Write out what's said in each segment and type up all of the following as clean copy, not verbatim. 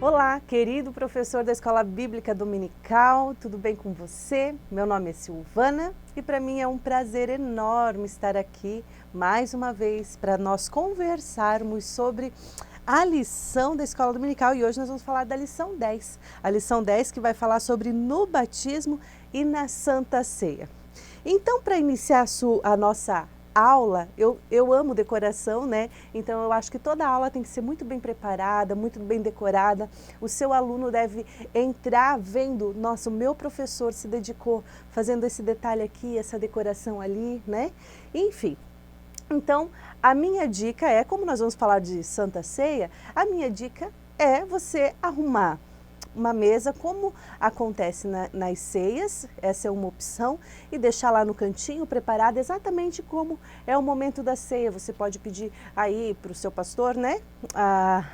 Olá, querido professor da Escola Bíblica Dominical, tudo bem com você? Meu nome é Silvana e para mim é um prazer enorme estar aqui mais uma vez para nós conversarmos sobre a lição da Escola Dominical e hoje nós vamos falar da lição 10. A lição 10 que vai falar sobre no batismo e na Santa Ceia. Então, para iniciar a nossa aula, eu amo decoração, né? Então eu acho que toda aula tem que ser muito bem preparada, muito bem decorada. O seu aluno deve entrar vendo, nossa, o meu professor se dedicou fazendo esse detalhe aqui, essa decoração ali, né? Enfim. Então, a minha dica é, como nós vamos falar de Santa Ceia, a minha dica é você arrumar uma mesa, como acontece nas ceias, essa é uma opção, e deixar lá no cantinho preparada exatamente como é o momento da ceia. Você pode pedir aí para o seu pastor, né,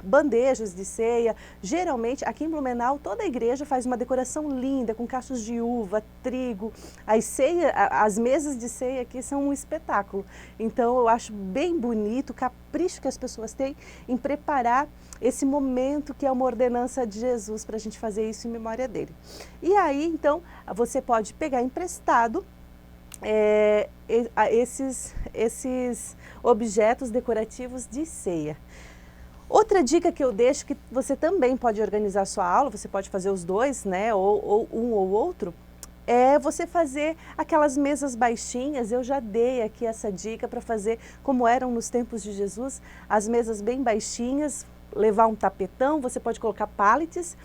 bandejas de ceia. Geralmente, aqui em Blumenau, toda a igreja faz uma decoração linda, com cachos de uva, trigo. As mesas de ceia aqui são um espetáculo. Então, eu acho bem bonito o capricho que as pessoas têm em preparar esse momento que é uma ordenança de Jesus para a gente fazer isso em memória dele. E aí, então, você pode pegar emprestado esses objetos decorativos de ceia. Outra dica que eu deixo, que você também pode organizar a sua aula, você pode fazer os dois, né, ou um ou outro, é você fazer aquelas mesas baixinhas. Eu já dei aqui essa dica para fazer como eram nos tempos de Jesus, as mesas bem baixinhas, levar um tapetão, você pode colocar pallets,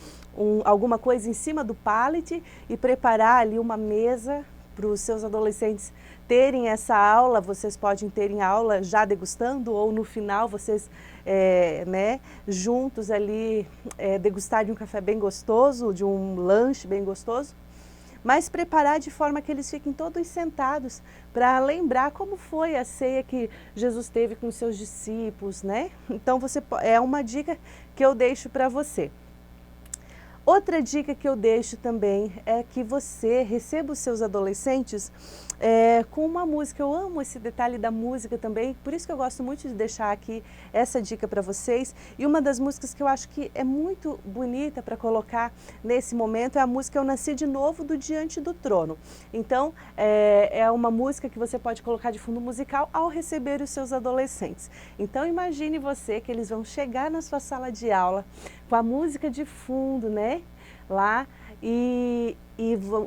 alguma coisa em cima do pallet e preparar ali uma mesa para os seus adolescentes terem essa aula. Vocês podem terem aula já degustando ou no final vocês juntos ali degustarem um café bem gostoso, de um lanche bem gostoso. Mas preparar de forma que eles fiquem todos sentados para lembrar como foi a ceia que Jesus teve com os seus discípulos, né? Então é uma dica que eu deixo para você. Outra dica que eu deixo também é que você receba os seus adolescentes com uma música. Eu amo esse detalhe da música também, por isso que eu gosto muito de deixar aqui essa dica para vocês. E uma das músicas que eu acho que é muito bonita para colocar nesse momento é a música Eu Nasci de Novo, do Diante do Trono. Então, é uma música que você pode colocar de fundo musical ao receber os seus adolescentes. Então, imagine você que eles vão chegar na sua sala de aula com a música de fundo, né? Lá e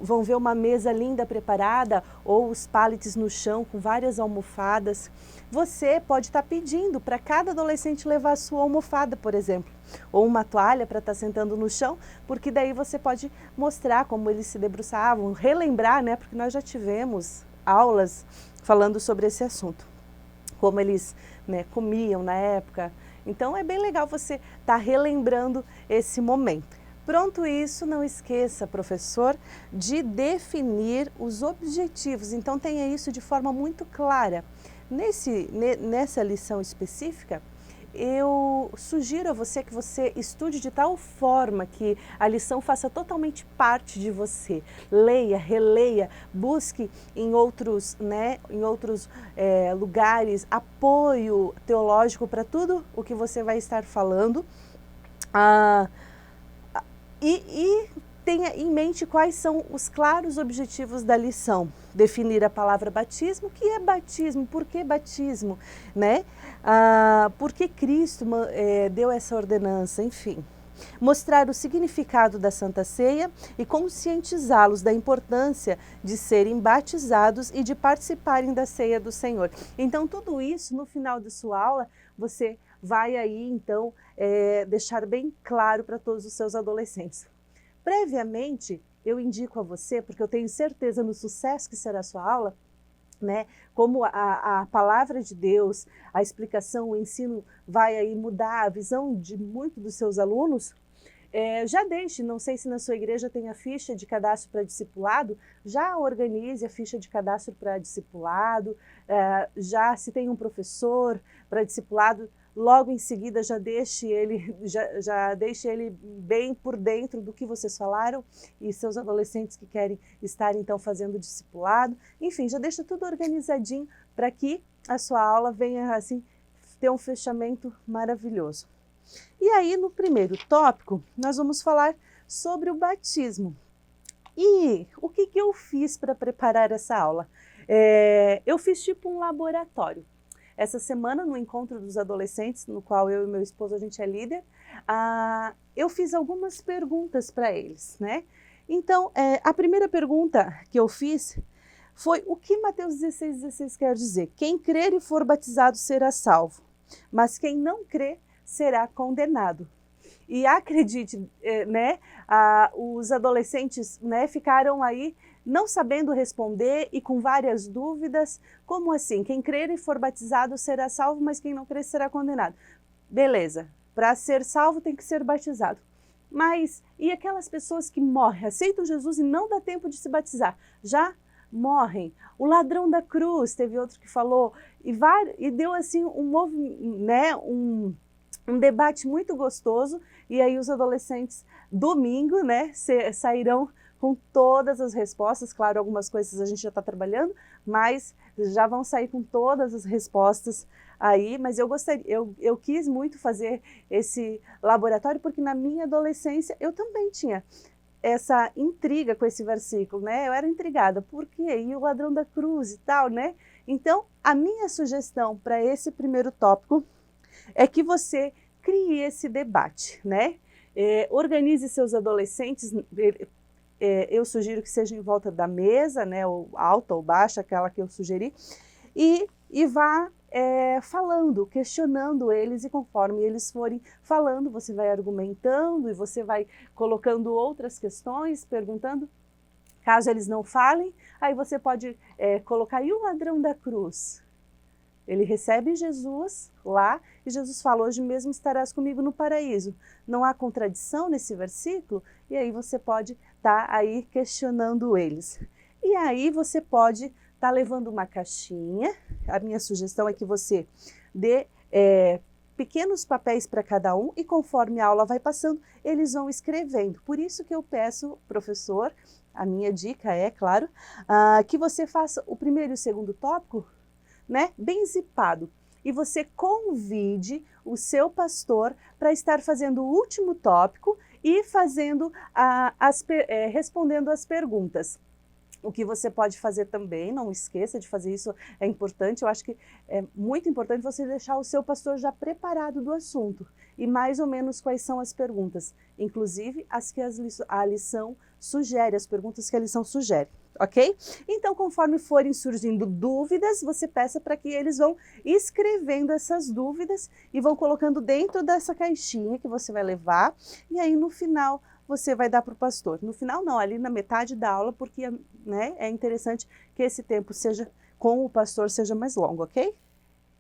vão ver uma mesa linda preparada ou os pallets no chão com várias almofadas. Você pode estar pedindo para cada adolescente levar a sua almofada, por exemplo, ou uma toalha para estar sentando no chão, porque daí você pode mostrar como eles se debruçavam, relembrar, né? Porque nós já tivemos aulas falando sobre esse assunto, como eles, né, comiam na época. Então é bem legal você estar relembrando esse momento. Pronto isso, não esqueça, professor, de definir os objetivos. Então tenha isso de forma muito clara. Nessa lição específica, eu sugiro a você que você estude de tal forma que a lição faça totalmente parte de você. Leia, releia, busque em outros lugares apoio teológico para tudo o que você vai estar falando. E tenha em mente quais são os claros objetivos da lição. Definir a palavra batismo. O que é batismo? Por que batismo? Né? Por que Cristo deu essa ordenança? Enfim. Mostrar o significado da Santa Ceia e conscientizá-los da importância de serem batizados e de participarem da Ceia do Senhor. Então, tudo isso, no final da sua aula, você vai aí, então, deixar bem claro para todos os seus adolescentes. Previamente, eu indico a você, porque eu tenho certeza no sucesso que será a sua aula, né, como a palavra de Deus, a explicação, o ensino vai aí mudar a visão de muitos dos seus alunos. Já deixe, não sei se na sua igreja tem a ficha de cadastro para discipulado, já organize a ficha de cadastro para discipulado, já se tem um professor para discipulado, logo em seguida já deixe ele bem por dentro do que vocês falaram e seus adolescentes que querem estar então fazendo discipulado. Enfim, já deixa tudo organizadinho para que a sua aula venha assim ter um fechamento maravilhoso. E aí, no primeiro tópico, nós vamos falar sobre o batismo. E o que eu fiz para preparar essa aula? Eu fiz tipo um laboratório. Essa semana, no encontro dos adolescentes, no qual eu e meu esposo, a gente é líder, eu fiz algumas perguntas para eles, né? Então, a primeira pergunta que eu fiz foi: o que Mateus 16,16 quer dizer? Quem crer e for batizado será salvo, mas quem não crer será condenado. E acredite, né, os adolescentes, né, ficaram aí não sabendo responder e com várias dúvidas. Como assim? Quem crer e for batizado será salvo, mas quem não crer será condenado. Beleza, para ser salvo tem que ser batizado. Mas e aquelas pessoas que morrem, aceitam Jesus e não dá tempo de se batizar? Já morrem. O ladrão da cruz, teve outro que falou, e deu assim um debate muito gostoso. E aí os adolescentes, domingo, né, sairão com todas as respostas. Claro, algumas coisas a gente já está trabalhando, mas já vão sair com todas as respostas aí. Mas eu quis muito fazer esse laboratório, porque na minha adolescência eu também tinha essa intriga com esse versículo, né? Eu era intrigada, por quê? E o ladrão da cruz e tal, né? Então, a minha sugestão para esse primeiro tópico é que você crie esse debate, né? Organize seus adolescentes, eu sugiro que seja em volta da mesa, né? Ou alta ou baixa, aquela que eu sugeri, e vá falando, questionando eles, e conforme eles forem falando, você vai argumentando e você vai colocando outras questões, perguntando. Caso eles não falem, aí você pode colocar: e o ladrão da cruz? Ele recebe Jesus lá e Jesus fala: hoje mesmo estarás comigo no paraíso. Não há contradição nesse versículo? E aí você pode estar aí questionando eles. E aí você pode estar levando uma caixinha. A minha sugestão é que você dê pequenos papéis para cada um, e conforme a aula vai passando, eles vão escrevendo. Por isso que eu peço, professor, a minha dica é, claro, que você faça o primeiro e o segundo tópico, né, bem zipado, e você convide o seu pastor para estar fazendo o último tópico e fazendo respondendo as perguntas. O que você pode fazer também, não esqueça de fazer isso, é importante. Eu acho que é muito importante você deixar o seu pastor já preparado do assunto e mais ou menos quais são as perguntas, inclusive as que a lição sugere, as perguntas que a lição sugere, ok? Então, conforme forem surgindo dúvidas, você peça para que eles vão escrevendo essas dúvidas e vão colocando dentro dessa caixinha que você vai levar, e aí no final você vai dar para o pastor. No final não, ali na metade da aula, porque, né, é interessante que esse tempo com o pastor seja mais longo, ok?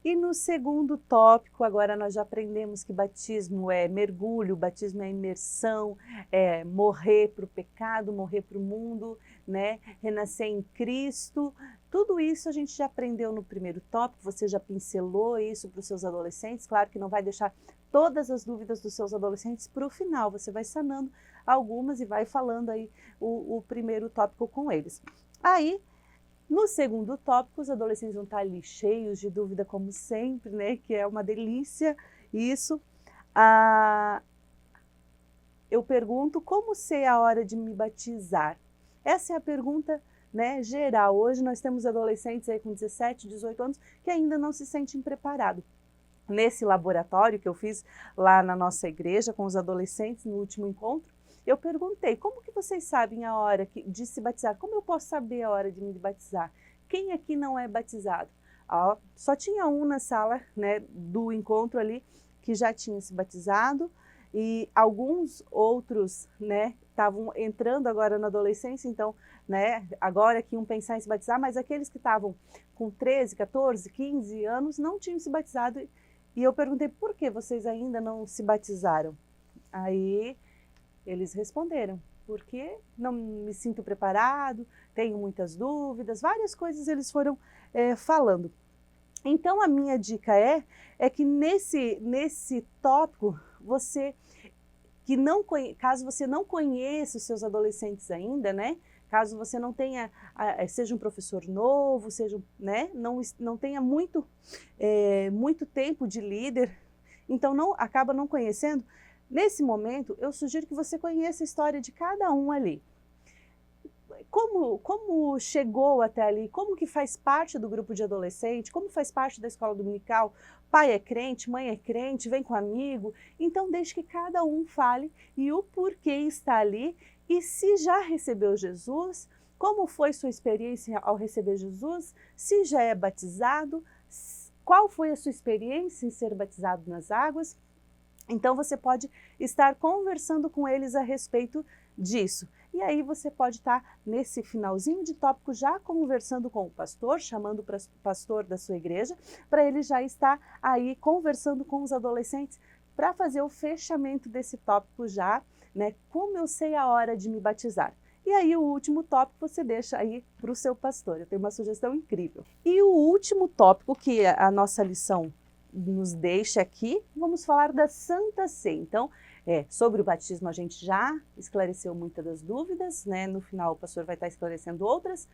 E no segundo tópico, agora nós já aprendemos que batismo é mergulho, batismo é imersão, é morrer para o pecado, morrer para o mundo, né? Renascer em Cristo. Tudo isso a gente já aprendeu no primeiro tópico, você já pincelou isso para os seus adolescentes. Claro que não vai deixar todas as dúvidas dos seus adolescentes para o final, você vai sanando algumas e vai falando aí o primeiro tópico com eles. Aí, no segundo tópico, os adolescentes vão estar ali cheios de dúvida, como sempre, né? Que é uma delícia isso. Eu pergunto: como sei a hora de me batizar? Essa é a pergunta, né, geral. Hoje nós temos adolescentes aí com 17, 18 anos que ainda não se sentem preparados. Nesse laboratório que eu fiz lá na nossa igreja com os adolescentes no último encontro, eu perguntei: como que vocês sabem a hora de se batizar? Como eu posso saber a hora de me batizar? Quem aqui não é batizado? Só tinha um na sala, né, do encontro ali que já tinha se batizado, e alguns outros, né, estavam entrando agora na adolescência, então, né, agora que iam pensar em se batizar, mas aqueles que estavam com 13, 14, 15 anos não tinham se batizado. E eu perguntei: por que vocês ainda não se batizaram? Aí eles responderam: porque não me sinto preparado, tenho muitas dúvidas, várias coisas eles foram falando. Então a minha dica é que nesse tópico, caso você não conheça os seus adolescentes ainda, né? Caso você não tenha, seja um professor novo, seja, né, não tenha muito tempo de líder, então acaba não conhecendo. Nesse momento, eu sugiro que você conheça a história de cada um ali. Como chegou até ali, como que faz parte do grupo de adolescente, como faz parte da escola dominical, pai é crente, mãe é crente, vem com amigo. Então deixe que cada um fale e o porquê está ali e se já recebeu Jesus, como foi sua experiência ao receber Jesus, se já é batizado, qual foi a sua experiência em ser batizado nas águas. Então você pode estar conversando com eles a respeito disso. E aí você pode estar nesse finalzinho de tópico já conversando com o pastor, chamando o pastor da sua igreja, para ele já estar aí conversando com os adolescentes para fazer o fechamento desse tópico já, né? Como eu sei a hora de me batizar? E aí o último tópico você deixa aí para o seu pastor. Eu tenho uma sugestão incrível. E o último tópico que a nossa lição nos deixa aqui, vamos falar da Santa Ceia. Então, sobre o batismo a gente já esclareceu muitas das dúvidas, né? No final o pastor vai estar esclarecendo outras.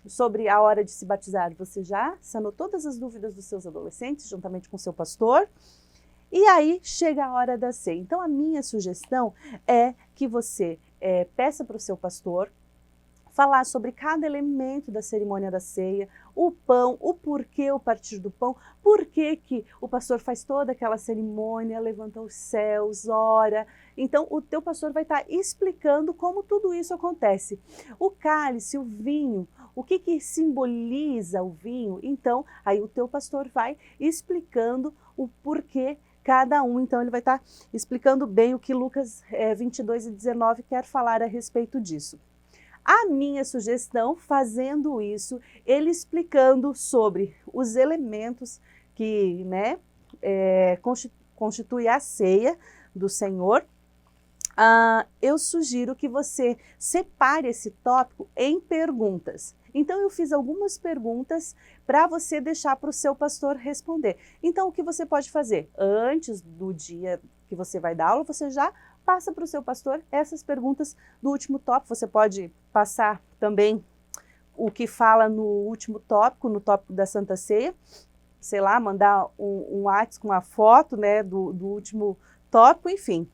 Sobre a hora de se batizar, você já sanou todas as dúvidas dos seus adolescentes, juntamente com o seu pastor. E aí chega a hora da ceia. Então a minha sugestão é que você peça para o seu pastor falar sobre cada elemento da cerimônia da ceia, o pão, o porquê o partir do pão, por que o pastor faz toda aquela cerimônia, levanta os céus, ora. Então o teu pastor vai estar explicando como tudo isso acontece. O cálice, o vinho, o que simboliza o vinho. Então aí o teu pastor vai explicando o porquê cada um. Então ele vai estar explicando bem o que Lucas 22:19 quer falar a respeito disso. A minha sugestão, fazendo isso, ele explicando sobre os elementos que, né, constitui a ceia do Senhor, eu sugiro que você separe esse tópico em perguntas. Então eu fiz algumas perguntas para você deixar para o seu pastor responder. Então o que você pode fazer? Antes do dia que você vai dar aula, você já passa para o seu pastor essas perguntas do último tópico. Você pode passar também o que fala no último tópico, no tópico da Santa Ceia, sei lá, mandar um WhatsApp com uma foto, né, do último tópico, enfim.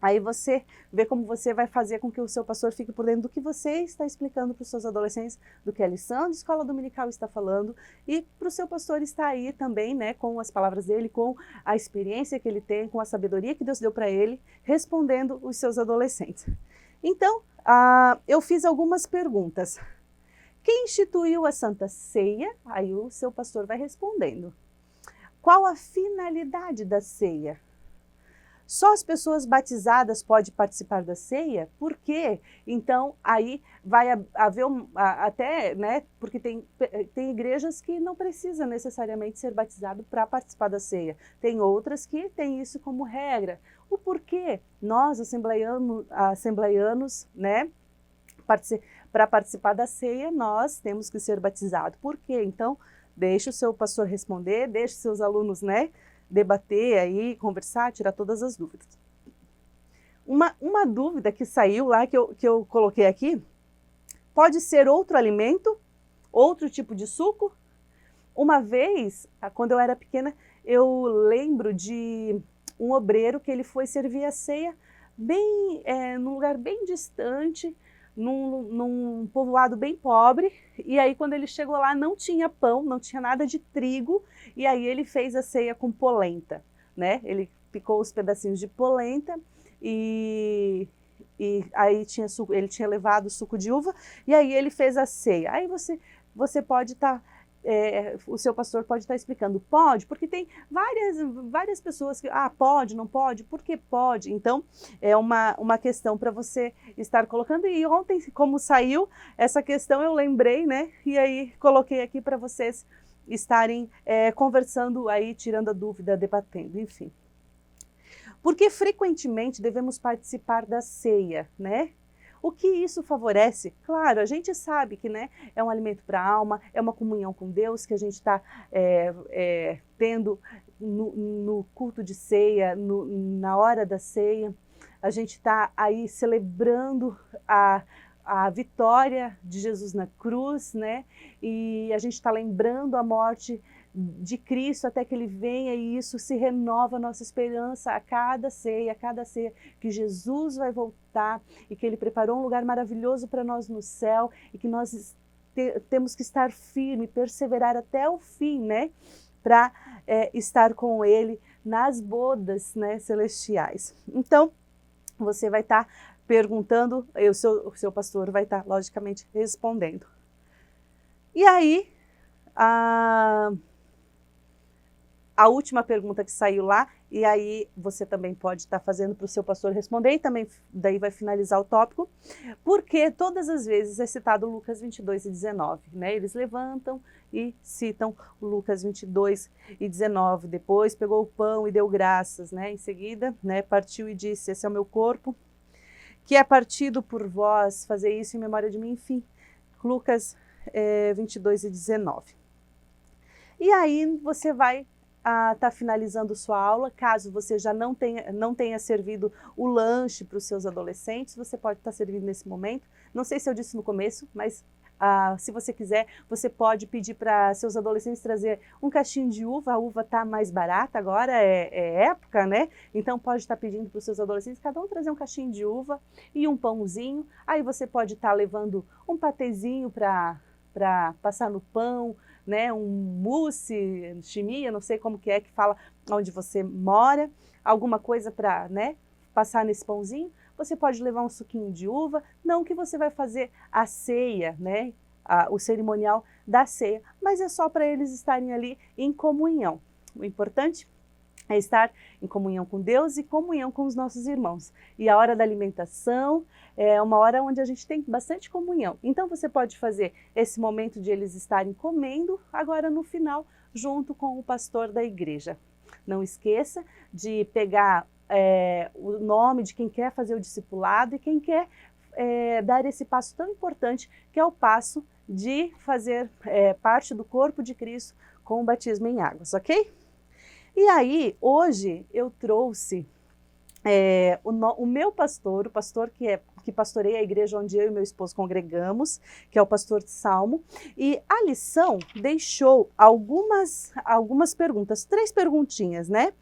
Aí você vê como você vai fazer com que o seu pastor fique por dentro do que você está explicando para os seus adolescentes, do que a lição de escola dominical está falando, e para o seu pastor estar aí também, né, com as palavras dele, com a experiência que ele tem, com a sabedoria que Deus deu para ele, respondendo os seus adolescentes. Então, eu fiz algumas perguntas. Quem instituiu a Santa Ceia? Aí o seu pastor vai respondendo. Qual a finalidade da ceia? Só as pessoas batizadas podem participar da ceia? Por quê? Então, aí vai haver até, né, porque tem igrejas que não precisa necessariamente ser batizado para participar da ceia. Tem outras que têm isso como regra. O porquê? Nós, assembleianos, né, para participar da ceia, nós temos que ser batizados. Por quê? Então, deixe o seu pastor responder, deixe seus alunos, né, debater aí, conversar, tirar todas as dúvidas. Uma dúvida que saiu lá, que eu coloquei aqui, pode ser outro alimento, outro tipo de suco? Uma vez, quando eu era pequena, eu lembro de um obreiro que ele foi servir a ceia num lugar bem distante, num povoado bem pobre, e aí quando ele chegou lá não tinha pão, não tinha nada de trigo, e aí ele fez a ceia com polenta, né? Ele picou os pedacinhos de polenta e aí ele tinha levado suco de uva, e aí ele fez a ceia. Aí você pode estar... o seu pastor pode estar explicando, pode, porque tem várias pessoas que, pode, não pode, por que pode? Então, é uma questão para você estar colocando, e ontem, como saiu essa questão, eu lembrei, né, e aí coloquei aqui para vocês estarem conversando aí, tirando a dúvida, debatendo, enfim. Porque frequentemente devemos participar da ceia, né? O que isso favorece? Claro, a gente sabe que, né, é um alimento para a alma, é uma comunhão com Deus que a gente está tendo no culto de ceia, na hora da ceia. A gente está aí celebrando a vitória de Jesus na cruz, né? E a gente está lembrando a morte de Cristo até que Ele venha, e isso se renova a nossa esperança a cada ceia, que Jesus vai voltar e que Ele preparou um lugar maravilhoso para nós no céu e que nós temos que estar firme, perseverar até o fim, né? Para estar com Ele nas bodas, né, celestiais. Então, você vai estar perguntando, o seu pastor vai estar, logicamente, respondendo. E aí, a última pergunta que saiu lá, e aí você também pode estar fazendo para o seu pastor responder, e também daí vai finalizar o tópico, porque todas as vezes é citado Lucas 22 e 19, né? Eles levantam e citam Lucas 22 e 19, depois pegou o pão e deu graças, né? Em seguida, né, partiu e disse, esse é o meu corpo, que é partido por vós, fazer isso em memória de mim, enfim, Lucas 22 e 19. E aí você vai estar finalizando sua aula, caso você já não tenha servido o lanche para os seus adolescentes, você pode estar servindo nesse momento. Não sei se eu disse no começo, mas se você quiser, você pode pedir para seus adolescentes trazer um cachinho de uva. A uva está mais barata agora, é época, né? Então pode estar pedindo para os seus adolescentes, cada um trazer um cachinho de uva e um pãozinho. Aí você pode estar levando um patezinho para passar no pão, né, um mousse, chimia, não sei como que fala onde você mora, alguma coisa para, né, passar nesse pãozinho. Você pode levar um suquinho de uva, não que você vai fazer a ceia, né, o cerimonial da ceia, mas é só para eles estarem ali em comunhão. O importante é estar em comunhão com Deus e comunhão com os nossos irmãos. E a hora da alimentação é uma hora onde a gente tem bastante comunhão. Então você pode fazer esse momento de eles estarem comendo, agora no final, junto com o pastor da igreja. Não esqueça de pegar o nome de quem quer fazer o discipulado e quem quer dar esse passo tão importante, que é o passo de fazer parte do corpo de Cristo com o batismo em águas, ok? E aí, hoje eu trouxe o meu pastor, o pastor que pastoreia a igreja onde eu e meu esposo congregamos, que é o pastor Salmo, e a lição deixou algumas perguntas, 3 perguntinhas, né?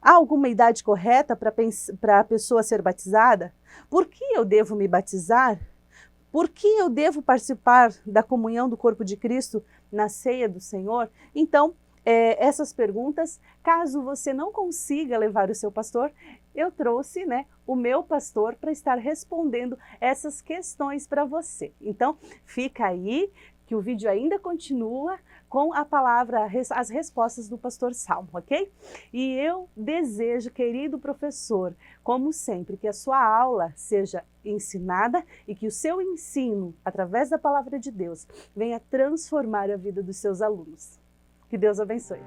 Há alguma idade correta para a pessoa ser batizada? Por que eu devo me batizar? Por que eu devo participar da comunhão do corpo de Cristo na ceia do Senhor? Então, essas perguntas, caso você não consiga levar o seu pastor, eu trouxe, né, o meu pastor para estar respondendo essas questões para você. Então, fica aí que o vídeo ainda continua com a palavra, as respostas do pastor Salmo, ok? E eu desejo, querido professor, como sempre, que a sua aula seja ensinada e que o seu ensino, através da palavra de Deus, venha transformar a vida dos seus alunos. Que Deus abençoe.